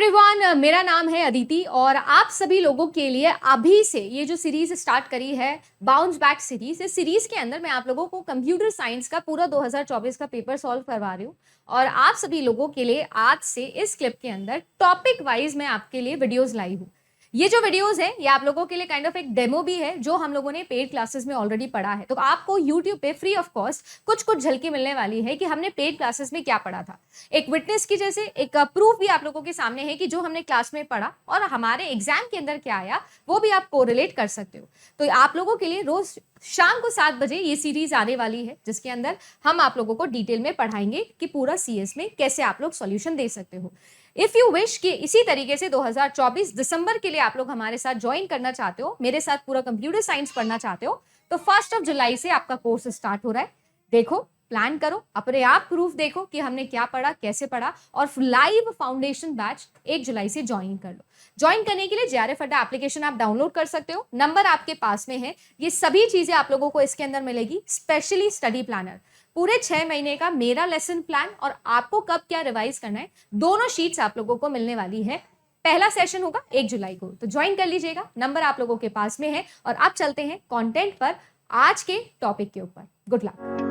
Everyone, मेरा नाम है अदिति और आप सभी लोगों के लिए अभी से ये जो सीरीज स्टार्ट करी है बाउंस बैक सीरीज, इस सीरीज के अंदर मैं आप लोगों को कंप्यूटर साइंस का पूरा 2024 का पेपर सॉल्व करवा रही हूँ। और आप सभी लोगों के लिए आज से इस क्लिप के अंदर टॉपिक वाइज मैं आपके लिए वीडियोस लाई हूँ। ये जो वीडियोस है ये आप लोगों के लिए काइंड ऑफ एक डेमो भी है जो हम लोगों ने पेड क्लासेस में ऑलरेडी पढ़ा है। तो आपको यूट्यूब पे फ्री ऑफ कॉस्ट कुछ कुछ झलकी मिलने वाली है कि हमने पेड क्लासेस में क्या पढ़ा था। एक विटनेस की जैसे एक प्रूफ भी आप लोगों के सामने है कि जो हमने क्लास में पढ़ा और हमारे एग्जाम के अंदर क्या आया वो भी आप कोरिलेट कर सकते हो। तो आप लोगों के लिए रोज शाम को 7 बजे ये सीरीज आने वाली है जिसके अंदर हम आप लोगों को डिटेल में पढ़ाएंगे कि पूरा सीएस में कैसे आप लोग सॉल्यूशन दे सकते हो। इफ यू विश कि इसी तरीके से 2024 दिसंबर के लिए आप लोग हमारे साथ ज्वाइन करना चाहते हो, मेरे साथ पूरा कंप्यूटर साइंस पढ़ना चाहते हो, तो 1 जुलाई से आपका कोर्स स्टार्ट हो रहा है। देखो, प्लान करो, अपने आप प्रूफ देखो कि हमने क्या पढ़ा, कैसे पढ़ा, और लाइव फाउंडेशन बैच 1 जुलाई से ज्वाइन कर लो। ज्वाइन करने के लिए जेआरएफ अड्डा एप्लीकेशन आप डाउनलोड कर सकते हो, नंबर आपके पास में है। ये सभी चीजें आप लोगों को इसके अंदर मिलेगी, स्पेशली स्टडी प्लानर, पूरे 6 महीने का मेरा लेसन प्लान और आपको कब क्या रिवाइज करना है, दोनों शीट्स आप लोगों को मिलने वाली है। पहला सेशन होगा 1 जुलाई को, तो ज्वाइन कर लीजिएगा, नंबर आप लोगों के पास में है। और अब चलते हैं कंटेंट पर, आज के टॉपिक के ऊपर। Good luck.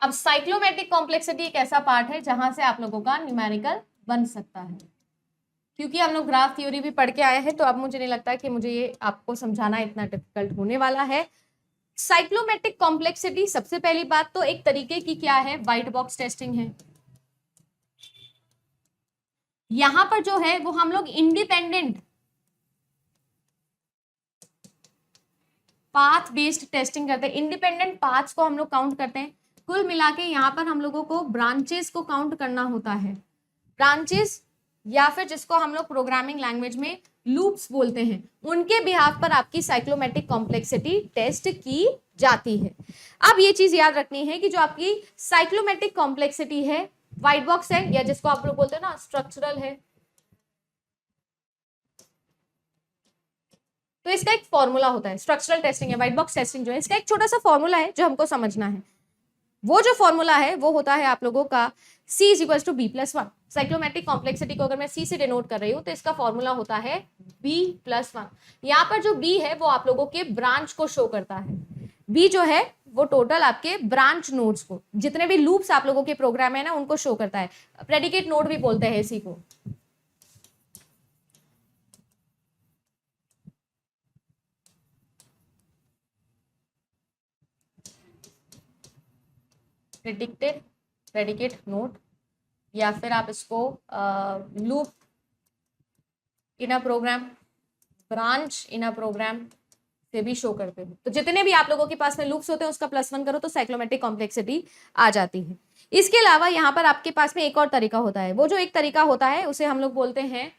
अब साइक्लोमेट्रिक कॉम्प्लेक्सिटी एक ऐसा पार्ट है जहां से आप लोगों का न्यूमेरिकल बन सकता है। क्योंकि हम लोग ग्राफ थ्योरी भी पढ़ के आए हैं तो अब मुझे नहीं लगता कि मुझे ये आपको समझाना इतना डिफिकल्ट होने वाला है। साइक्लोमेट्रिक कॉम्प्लेक्सिटी, सबसे पहली बात तो एक तरीके की क्या है, व्हाइट बॉक्स टेस्टिंग है। यहां पर जो है वो हम लोग इंडिपेंडेंट पाथ बेस्ड टेस्टिंग करते हैं। इंडिपेंडेंट पाथ्स को हम लोग काउंट करते हैं। कुल मिला के यहाँ पर हम लोगों को ब्रांचेस को काउंट करना होता है। ब्रांचेस या फिर जिसको हम लोग प्रोग्रामिंग लैंग्वेज में लूप्स बोलते हैं, उनके बिहाफ पर आपकी साइक्लोमेट्रिक कॉम्प्लेक्सिटी टेस्ट की जाती है। अब ये चीज याद रखनी है कि जो आपकी साइक्लोमेट्रिक कॉम्प्लेक्सिटी है, व्हाइट बॉक्स है या जिसको आप लोग बोलते हैं ना स्ट्रक्चरल है, तो इसका एक फॉर्मूला होता है। स्ट्रक्चरल टेस्टिंग है, व्हाइट बॉक्स टेस्टिंग जो है, इसका एक छोटा सा फॉर्मूला है जो हमको समझना है। वो जो फॉर्मूला है वो होता है आप लोगों का C = B+1। साइक्लोमेट्रिक कॉम्प्लेक्सिटी को अगर मैं C से डिनोट कर रही हूँ तो इसका फॉर्मूला होता है B+1। यहाँ पर जो B है वो आप लोगों के ब्रांच को शो करता है। B जो है वो टोटल आपके ब्रांच नोड्स को, जितने भी लूप्स आप लोगों के प्रोग्राम है ना, उनको शो करता है। प्रेडिकेट नोड भी बोलते हैं इसी को। प्रेडिकेट नोड या फिर आप इसको loop in a program, branch in a program से भी शो करते हो। तो जितने भी आप लोगों के पास में लूप्स होते हैं उसका +1 करो तो साइक्लोमेट्रिक कॉम्प्लेक्सिटी आ जाती है। इसके अलावा यहाँ पर आपके पास में एक और तरीका होता है। वो जो एक तरीका होता है उसे हम लोग बोलते हैं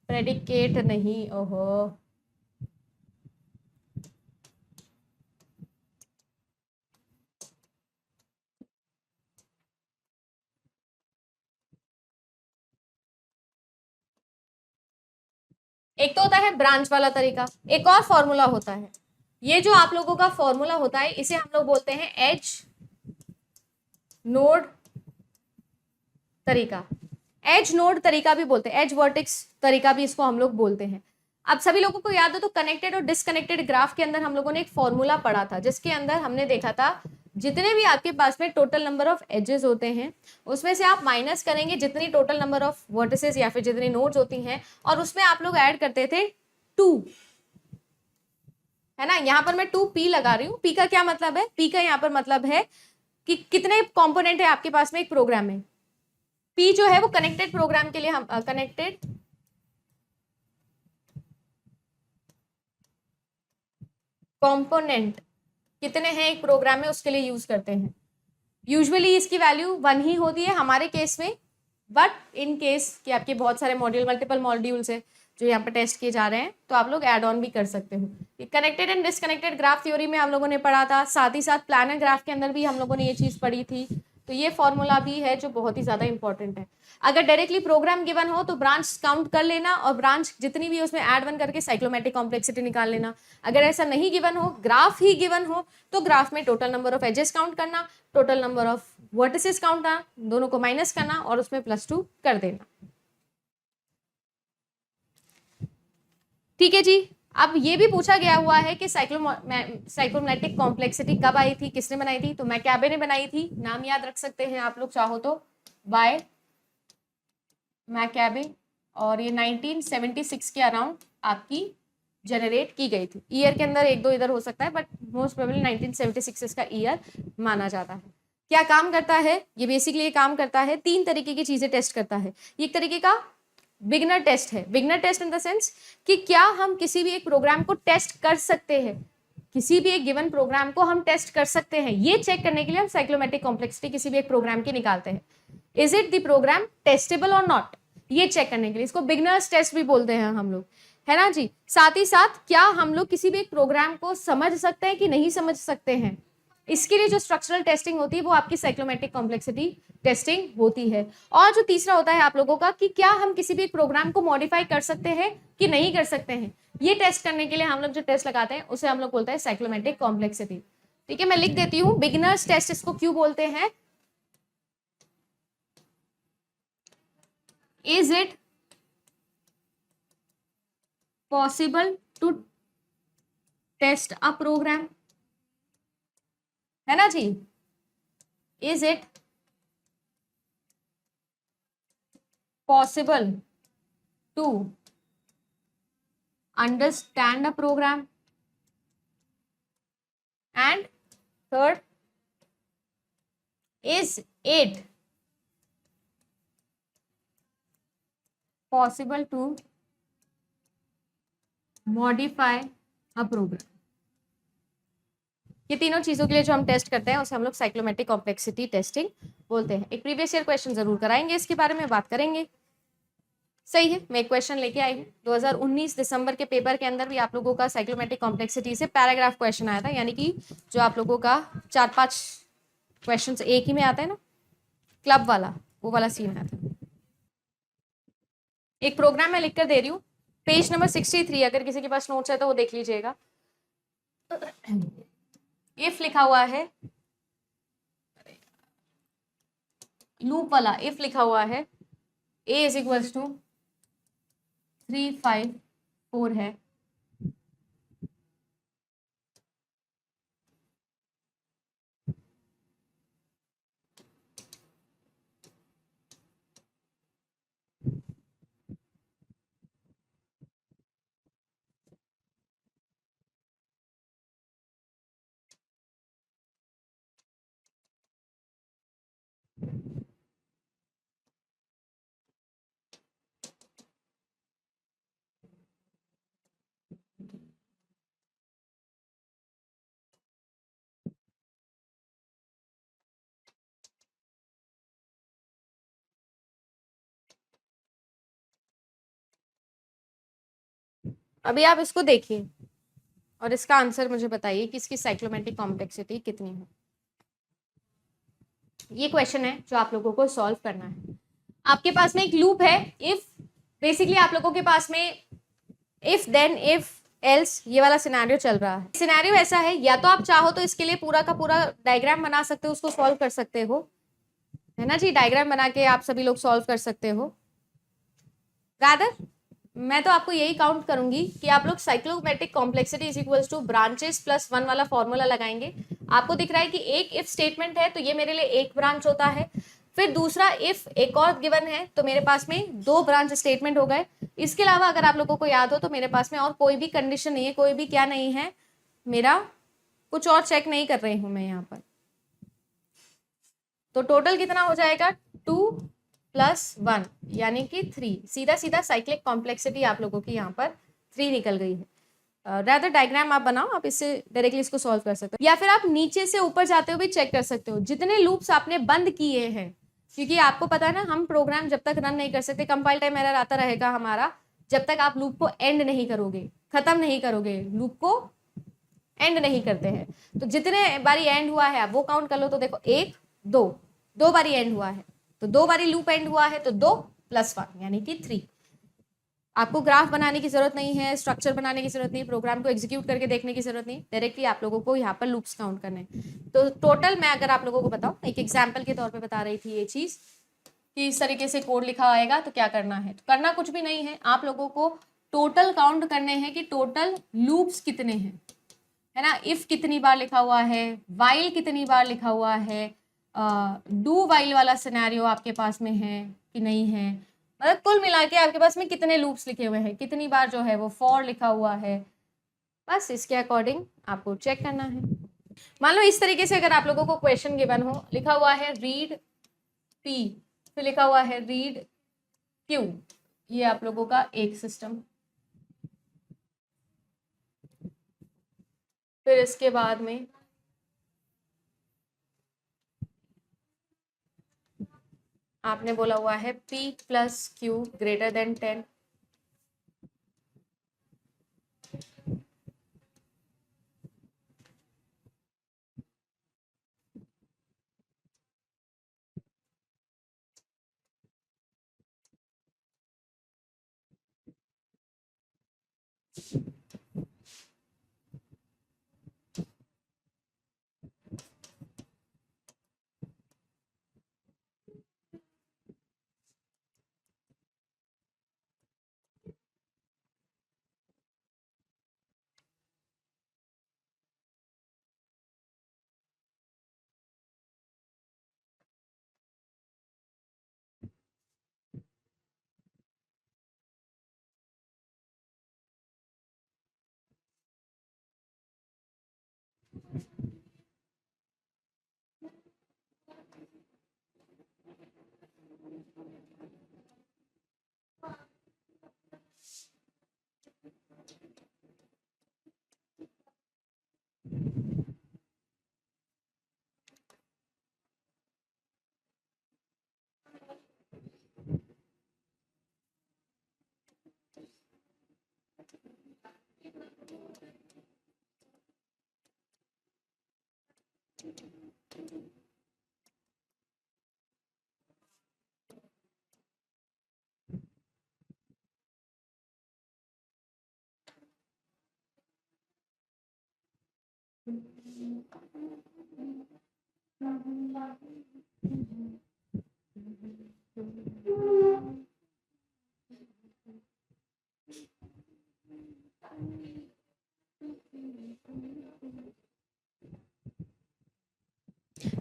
प्रेडिकेट नहीं, ओहो, एक तो होता है ब्रांच वाला तरीका, एक और फॉर्मूला होता है। ये जो आप लोगों का फॉर्मूला होता है इसे हम लोग बोलते हैं एज नोड तरीका। एज नोड तरीका भी बोलते हैं, एज वर्टेक्स तरीका भी इसको हम लोग बोलते हैं। अब सभी लोगों को याद हो तो कनेक्टेड और डिसकनेक्टेड ग्राफ के अंदर हम लोगों ने एक फॉर्मूला पढ़ा था जिसके अंदर हमने देखा था जितने भी आपके पास में टोटल नंबर ऑफ एजेस होते हैं उसमें से आप माइनस करेंगे जितनी टोटल नंबर ऑफ वर्टिसेस या फिर जितनी नोड्स होती हैं, और उसमें आप लोग ऐड करते थे 2, है ना। यहाँ पर मैं 2p लगा रही हूँ। p का क्या मतलब है, p का यहाँ पर मतलब है कि कितने कंपोनेंट है आपके पास में एक प्रोग्राम में। p जो है वो कनेक्टेड प्रोग्राम के लिए हम कनेक्टेड कंपोनेंट कितने हैं एक प्रोग्राम में उसके लिए यूज करते हैं। यूजुअली इसकी वैल्यू 1 ही होती है हमारे केस में, बट इन केस कि आपके बहुत सारे मॉड्यूल, मल्टीपल मॉड्यूल्स है जो यहाँ पर टेस्ट किए जा रहे हैं, तो आप लोग ऐड ऑन भी कर सकते हो। Connected and disconnected graph theory में हम लोगों ने पढ़ा था, साथ ही साथ प्लानर ग्राफ के अंदर भी हम लोगों ने ये चीज पढ़ी थी। तो ये फॉर्मूला भी है जो बहुत ही ज्यादा इंपॉर्टेंट है। अगर डायरेक्टली प्रोग्राम गिवन हो तो ब्रांच काउंट कर लेना और ब्रांच जितनी भी उसमें ऐड वन करके साइक्लोमेटिक कॉम्प्लेक्सिटी निकाल लेना। अगर ऐसा नहीं गिवन हो, ग्राफ ही गिवन हो, तो ग्राफ में total number of edges count करना, total number of vertices count करना, दोनों को माइनस करना और उसमें +2 कर देना। ठीक है जी। अब ये भी पूछा गया हुआ है कि साइक्लोमैटिक कॉम्प्लेक्सिटी कब आई थी, किसने बनाई थी? तो मैकैबे ने बनाई थी। नाम याद रख सकते हैं आप लोग चाहो तो, बाय मैकैबे, और ये 1976 के अराउंड आपकी जनरेट की गई थी। ईयर के अंदर एक दो इधर हो सकता है, बट मोस्ट प्रोबेबली 1976 इसका ईयर माना जाता है। क्या काम करता है ये? बेसिकली ये काम करता है, 3 तरीके की चीजें टेस्ट करता है। ये एक तरीके का बिगनर टेस्ट है। Beginner test in the sense कि क्या हम किसी भी एक प्रोग्राम को टेस्ट कर सकते हैं, किसी भी एक गिवन प्रोग्राम को हम टेस्ट कर सकते हैं। ये चेक करने के लिए हम साइक्लोमेटिक कॉम्प्लेक्सिटी किसी भी एक प्रोग्राम की निकालते हैं। Is it the program testable or not, ये चेक करने के लिए। इसको बिगनर्स टेस्ट भी बोलते हैं हम लोग, है ना जी। साथ ही साथ क्या हम लोग किसी भी एक प्रोग्राम को समझ सकते हैं कि नहीं समझ सकते हैं, इसके लिए जो स्ट्रक्चरल टेस्टिंग होती है वो आपकी साइक्लोमेटिक कॉम्प्लेक्सिटी टेस्टिंग होती है। और जो तीसरा होता है आप लोगों का कि क्या हम किसी भी प्रोग्राम को मॉडिफाई कर सकते हैं कि नहीं कर सकते हैं, ये टेस्ट करने के लिए हम लोग जो टेस्ट लगाते हैं उसे हम लोग बोलते हैं साइक्लोमेटिक कॉम्प्लेक्सिटी। ठीक है, मैं लिख देती हूँ बिगिनर्स टेस्ट इसको क्यों बोलते हैं। Is it possible to test a program, है ना जी। Is it possible to understand a program, and third, is it possible to modify a program. ये तीनों चीजों के लिए जो हम टेस्ट करते हैं उसे हम लोग साइक्लोमेटिक कॉम्प्लेक्सिटी टेस्टिंग बोलते हैं। एक प्रीवियस ईयर क्वेश्चन जरूर कराएंगे, इसके बारे में बात करेंगे। सही है, मैं एक क्वेश्चन लेके आई हूँ। 2019 दिसंबर के पेपर के अंदर भी आप लोगों का साइक्लोमेटिक कॉम्प्लेक्सिटी से पैराग्राफ क्वेश्चन आया था, यानी कि जो आप लोगों का 4-5 क्वेश्चन एक ही में आता है ना, क्लब वाला, वो वाला सीन आया था। एक प्रोग्राम मैं लिख कर दे रही हूँ, पेज नंबर 63, अगर किसी के पास नोट्स है तो वो देख लीजिएगा। इफ लिखा हुआ है, लूप वाला इफ लिखा हुआ है, a इज इक्वल्स टू 3, 5, 4 है, अभी आप इसको देखिए और इसका आंसर मुझे बताइए कि इसकी साइक्लोमेटिक कॉम्प्लेक्सिटी कितनी है। ये क्वेश्चन है जो आप लोगों को सॉल्व करना है। आपके पास में एक लूप है, इफ, बेसिकली आप लोगों के पास में इफ देन इफ एल्स ये वाला सिनेरियो चल रहा है। सिनेरियो ऐसा है, या तो आप चाहो तो इसके लिए पूरा का पूरा डायग्राम बना सकते हो, उसको सॉल्व कर सकते हो, है ना जी। डायग्राम बना के आप सभी लोग सॉल्व कर सकते हो। रादर मैं तो आपको यही काउंट करूंगी कि आप लोग cyclomatic complexity is equals to branches plus 1 वाला फॉर्मूला लगाएंगे। आपको दिख रहा है कि एक इफ स्टेटमेंट है तो ये मेरे लिए एक ब्रांच होता है, फिर दूसरा इफ एक और गिवन है तो मेरे पास में 2 ब्रांच स्टेटमेंट हो गए। इसके अलावा अगर आप लोगों को याद हो तो मेरे पास में और कोई भी कंडीशन नहीं है, कोई भी क्या नहीं है, मेरा कुछ और चेक नहीं कर रही हूं मैं यहाँ पर। तो टोटल कितना हो जाएगा, 2 + 1 यानी कि 3। सीधा सीधा साइक्लिक कॉम्प्लेक्सिटी आप लोगों की यहाँ पर 3 निकल गई है। रादर डायग्राम आप बनाओ, आप इससे डायरेक्टली इसको सॉल्व कर सकते हो, या फिर आप नीचे से ऊपर जाते हुए भी चेक कर सकते हो जितने लूप्स आपने बंद किए हैं, क्योंकि आपको पता है ना हम प्रोग्राम जब तक रन नहीं कर सकते, कंपाइल टाइम एरर आता रहेगा हमारा जब तक आप लूप को एंड नहीं करोगे, खत्म नहीं करोगे, लूप को एंड नहीं करते हैं। तो जितने बारी एंड हुआ है आप वो काउंट कर लो, तो देखो 1, 2, 2 बारी एंड हुआ है, तो 2 बारी लूप एंड हुआ है, तो 2 + 1 यानी कि 3। आपको ग्राफ बनाने की जरूरत नहीं है, स्ट्रक्चर बनाने की जरूरत नहीं, प्रोग्राम को एग्जीक्यूट करके देखने की जरूरत नहीं, डायरेक्टली आप लोगों को यहाँ पर लूप्स काउंट करने। तो टोटल मैं अगर आप लोगों को बताऊँ, एक एग्जाम्पल के तौर पे बता रही थी ये चीज़ कि इस तरीके से कोड लिखा आएगा तो क्या करना है। तो करना कुछ भी नहीं है, आप लोगों को टोटल काउंट करने हैं कि टोटल लूप्स कितने हैं, है ना। इफ कितनी बार लिखा हुआ है, वाइल कितनी बार लिखा हुआ है, डू वाइल वाला सिनेरियो आपके पास में है कि नहीं है, मतलब कुल मिला के आपके पास में कितने लूप्स लिखे हुए हैं, कितनी बार जो है वो फॉर लिखा हुआ है, बस इसके अकॉर्डिंग आपको चेक करना है। मान लो इस तरीके से अगर आप लोगों को क्वेश्चन गिवन हो, लिखा हुआ है रीड पी, फिर लिखा हुआ है रीड क्यू, ये आप लोगों का एक सिस्टम। फिर इसके बाद में आपने बोला हुआ है P + Q > 10।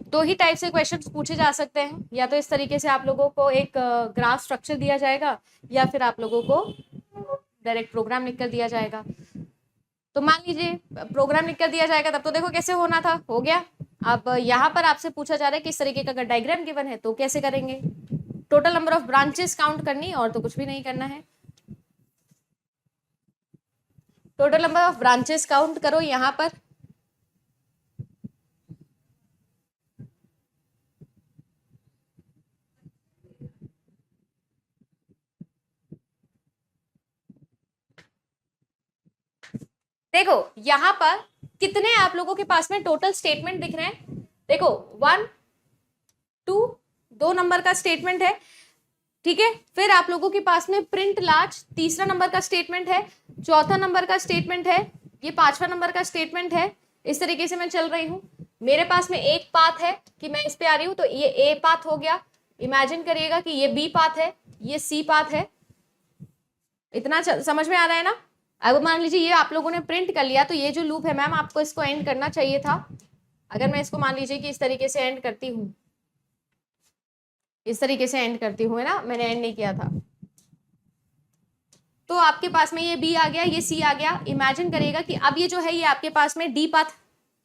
दो ही टाइप से क्वेश्चंस पूछे जा सकते हैं, या तो इस तरीके से आप लोगों को एक ग्राफ स्ट्रक्चर दिया जाएगा, या फिर आप लोगों को डायरेक्ट प्रोग्राम लिख कर दिया जाएगा। तो मान लीजिए प्रोग्राम लिख कर दिया जाएगा, तब तो देखो कैसे होना था, हो गया। अब यहाँ पर आपसे पूछा जा रहा है किस तरीके का, अगर डायग्राम गिवन है तो कैसे करेंगे। Total number of branches count करनी, और तो कुछ भी नहीं करना है। Total number of branches count करो यहाँ पर। देखो यहाँ पर कितने आप लोगों के पास में टोटल स्टेटमेंट दिख रहे हैं। देखो 1 2 2 नंबर का स्टेटमेंट है, ठीक है। फिर आप लोगों के पास में प्रिंट लार्ज तीसरा नंबर का स्टेटमेंट है, चौथा नंबर का स्टेटमेंट है, ये पांचवा नंबर का स्टेटमेंट है। इस तरीके से मैं चल रही हूँ। मेरे पास में एक पाथ है कि मैं इस पे आ रही हूँ, तो ये ए पाथ हो गया। इमेजिन करिएगा कि ये बी पाथ है, ये सी पाथ है। इतना समझ में आ रहा है ना। अब मान लीजिए ये आप लोगों ने प्रिंट कर लिया, तो ये जो लूप है मैम आपको इसको एंड करना चाहिए था। अगर मैं इसको मान लीजिए कि इस तरीके से एंड करती हूँ, इस तरीके से एंड करती हूँ, है ना, मैंने एंड नहीं किया था, तो आपके पास में ये बी आ गया, ये सी आ गया। इमेजिन करिएगा कि अब ये जो है ये आपके पास में डी पाथ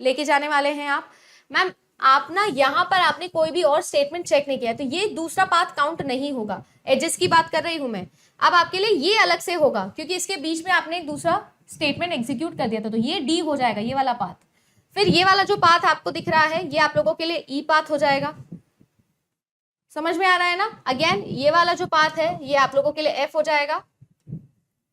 लेके जाने वाले हैं आप। मैम आप ना यहाँ पर आपने कोई भी और स्टेटमेंट चेक नहीं किया, तो ये दूसरा पाथ काउंट नहीं होगा। एजेस की बात कर रही हूं मैं। अब आपके लिए ये अलग से होगा, क्योंकि इसके बीच में आपने एक दूसरा स्टेटमेंट एग्जीक्यूट कर दिया था, तो ये डी हो जाएगा, ये वाला पाथ। फिर ये वाला जो पाथ आपको दिख रहा है, ये आप लोगों के लिए ई पाथ हो जाएगा। समझ में आ रहा है ना। अगेन ये वाला जो पाथ है ये आप लोगों के लिए एफ हो जाएगा।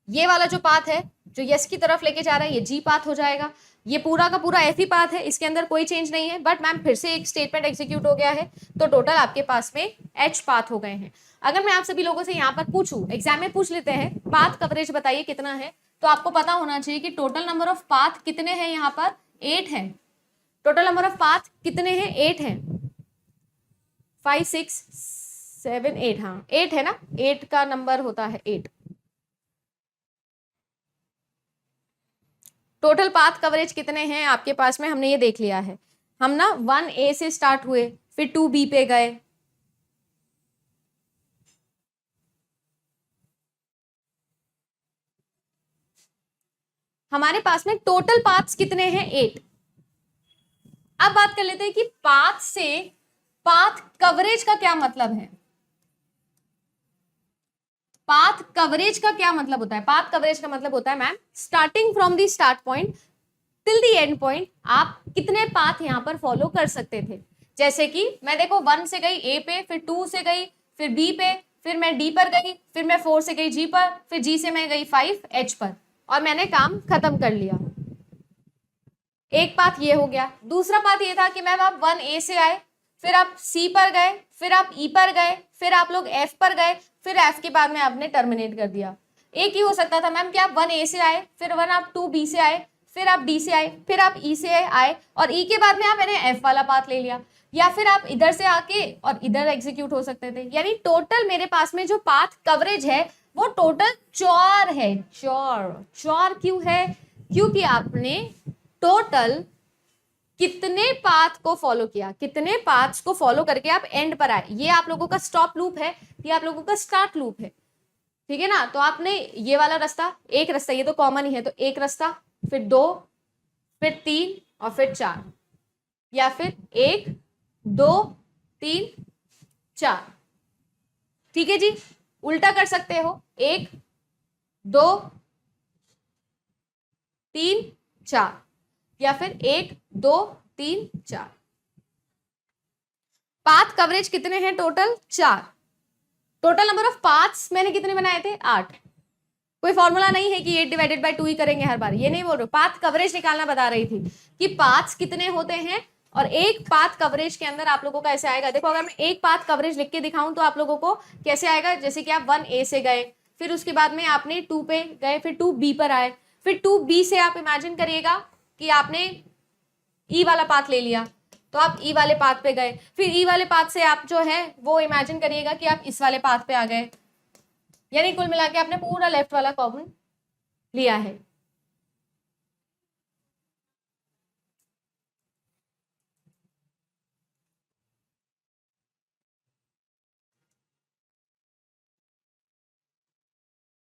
ये वाला जो पाथ है जो यस की तरफ लेके जा रहा है, ये जी पाथ हो जाएगा। ये पूरा का पूरा एफ ही पाथ है, इसके अंदर कोई चेंज नहीं है, बट मैम फिर से एक स्टेटमेंट एग्जीक्यूट हो गया है, तो टोटल आपके पास में एच पाथ हो गए हैं। अगर मैं आप सभी लोगों से यहाँ पर पूछूं, एग्जाम में पूछ लेते हैं पाथ कवरेज बताइए कितना है, तो आपको पता होना चाहिए कि टोटल नंबर ऑफ पाथ कितने हैं, यहाँ पर 8 है। टोटल नंबर ऑफ पाथ कितने हैं, 8 हैं, 5 6 7 8, हाँ 8 है ना, 8 का नंबर होता है 8। टोटल पाथ कवरेज कितने हैं आपके पास में, हमने ये देख लिया है। हम ना 1A से स्टार्ट हुए, फिर 2B पे गए, हमारे पास में टोटल पाथ्स कितने हैं, 8। अब बात कर लेते हैं कि पाथ से पाथ कवरेज का क्या मतलब है। पाथ कवरेज का क्या मतलब होता है, पाथ कवरेज का मतलब होता है ma'am starting from the start point till the end point आप कितने पाथ यहां पर फॉलो कर सकते थे। जैसे कि मैं देखो 1 से गई ए पे, फिर 2 से गई, फिर बी पे, फिर मैं डी पर गई, फिर मैं 4 से गई जी पर, फिर जी से मैं गई 5 एच पर, और मैंने काम खत्म कर लिया। एक पाथ ये हो गया। दूसरा पाथ ये था कि मैम आप 1A से आए, फिर आप C पर गए, फिर आप E पर गए, फिर आप लोग F पर गए, फिर F के बाद में आपने टर्मिनेट कर दिया। एक ही हो सकता था मैम कि आप 1A से आए, फिर आप 2B से आए, फिर आप D से आए, फिर आप E से आए, और E के बाद में आपने F वाला पाथ ले लिया, या फिर आप इधर से आके और इधर एग्जीक्यूट हो सकते थे। यानी टोटल मेरे पास में जो पाथ कवरेज है वो टोटल 4 है। 4 क्यों है, क्योंकि आपने टोटल कितने पाथ को फॉलो किया, कितने पाथ्स को फॉलो करके आप एंड पर आए। ये आप लोगों का स्टॉप लूप है, ये आप लोगों का स्टार्ट लूप है, ठीक है ना। तो आपने ये वाला रास्ता, एक रास्ता, ये तो कॉमन ही है, तो एक रास्ता, फिर 2, फिर 3 और फिर 4, या फिर 1 2 3 4, ठीक है जी। उल्टा कर सकते हो, 1 2 3 4, या फिर 1 2 3 4। पाथ कवरेज कितने हैं total, 4। Total number of paths मैंने कितने बनाए थे, 8। कोई फॉर्मूला नहीं है कि 8 डिवाइडेड बाय 2 ही करेंगे हर बार, ये नहीं बोल रहे, पाथ कवरेज निकालना बता रही थी कि पाथ्स कितने होते हैं, और एक पाथ कवरेज के अंदर आप लोगों का ऐसे आएगा। देखो अगर मैं एक पाथ कवरेज लिख के दिखाऊं तो आप लोगों को कैसे आएगा, जैसे कि आप 1A से गए, फिर उसके बाद में आपने 2 पे गए, फिर 2B पर आए, फिर 2B से आप इमेजिन करिएगा कि आपने ई वाला पाथ ले लिया, तो आप ई वाले पाथ पे गए, फिर ई वाले पाथ से आप जो है वो इमेजिन करिएगा कि आप इस वाले पाथ पे आ गए, यानी कुल मिला के आपने पूरा लेफ्ट वाला कॉमन लिया है।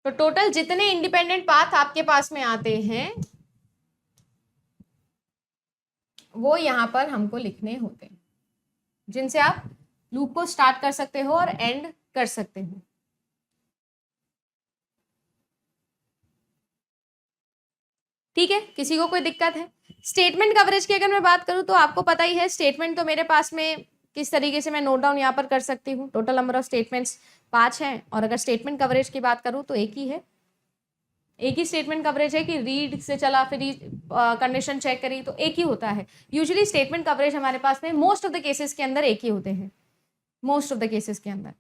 तो टोटल जितने इंडिपेंडेंट पाथ आपके पास में आते हैं वो यहां पर हमको लिखने होते हैं, जिनसे आप लूप को स्टार्ट कर सकते हो और एंड कर सकते हो। ठीक है, किसी को कोई दिक्कत है। स्टेटमेंट कवरेज की अगर मैं बात करूं तो आपको पता ही है, स्टेटमेंट तो मेरे पास में किस तरीके से मैं नोट डाउन यहाँ पर कर सकती हूँ। टोटल नंबर ऑफ स्टेटमेंट्स 5 हैं, और अगर स्टेटमेंट कवरेज की बात करूँ तो एक ही है, एक ही स्टेटमेंट कवरेज है कि रीड से चला फिर कंडीशन चेक करी, तो एक ही होता है। यूजुअली स्टेटमेंट कवरेज हमारे पास में मोस्ट ऑफ द केसेस के अंदर एक ही होते हैं, मोस्ट ऑफ द केसेस के अंदर।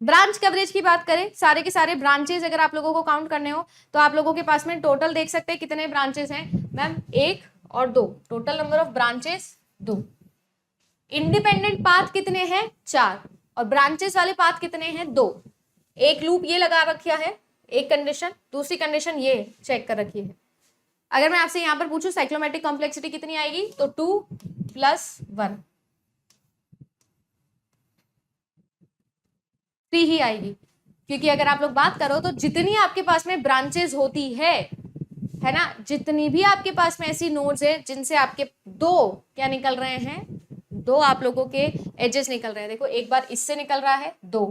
ब्रांच कवरेज की बात करें, सारे के सारे ब्रांचेस अगर आप लोगों को काउंट करने हो तो आप लोगों के पास में टोटल देख सकते हैं कितने ब्रांचेस हैं मैम, 1 और 2। Total number of branches 2। Independent path कितने हैं, 4, और ब्रांचेस वाले पाथ कितने हैं, 2। एक लूप ये लगा रखा है, एक कंडीशन, दूसरी कंडीशन ये चेक कर रखी है। अगर मैं आपसे यहां पर पूछूं साइक्लोमेटिक कॉम्प्लेक्सिटी कितनी आएगी, तो 2 + 1 3 ही आएगी, क्योंकि अगर आप लोग बात करो तो जितनी आपके पास में ब्रांचेस होती है ना, जितनी भी आपके पास में ऐसी नोड्स है जिनसे आपके 2 क्या निकल रहे हैं, 2 आप लोगों के एजेस निकल रहे हैं। देखो एक बार इससे निकल रहा है 2,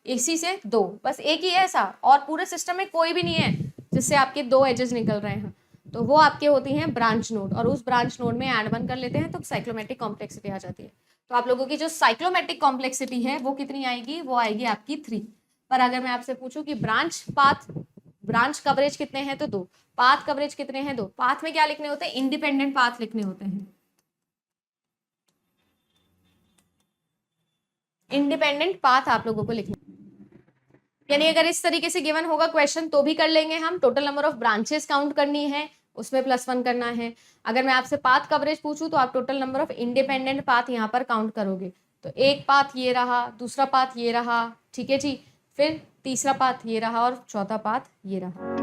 इसी से 2, बस एक ही ऐसा, और पूरे सिस्टम में कोई भी नहीं है जिससे आपके 2 एजेस निकल रहे हैं, तो वो आपके होती हैं ब्रांच नोड, और उस ब्रांच नोड में ऐड 1 कर लेते हैं तो साइक्लोमेटिक कॉम्प्लेक्सिटी आ जाती है। तो आप लोगों की जो साइक्लोमेटिक कॉम्प्लेक्सिटी है वो कितनी आएगी, वो आएगी आपकी 3। पर अगर मैं आपसे पूछूं कि ब्रांच पाथ ब्रांच कवरेज कितने हैं, तो 2, पाथ कवरेज कितने हैं, 2। पाथ में क्या लिखने होते हैं, इंडिपेंडेंट पाथ लिखने होते हैं, इंडिपेंडेंट पाथ आप लोगों को लिखना। यानी अगर इस तरीके से गिवन होगा क्वेश्चन तो भी कर लेंगे हम, total number of branches count करनी है, उसमें +1 करना है। अगर मैं आपसे पाथ कवरेज पूछूं तो आप total number of independent path यहाँ पर काउंट करोगे, तो एक पाथ ये रहा, दूसरा पाथ ये रहा, ठीक है जी, फिर तीसरा पाथ ये रहा और चौथा पाथ ये रहा।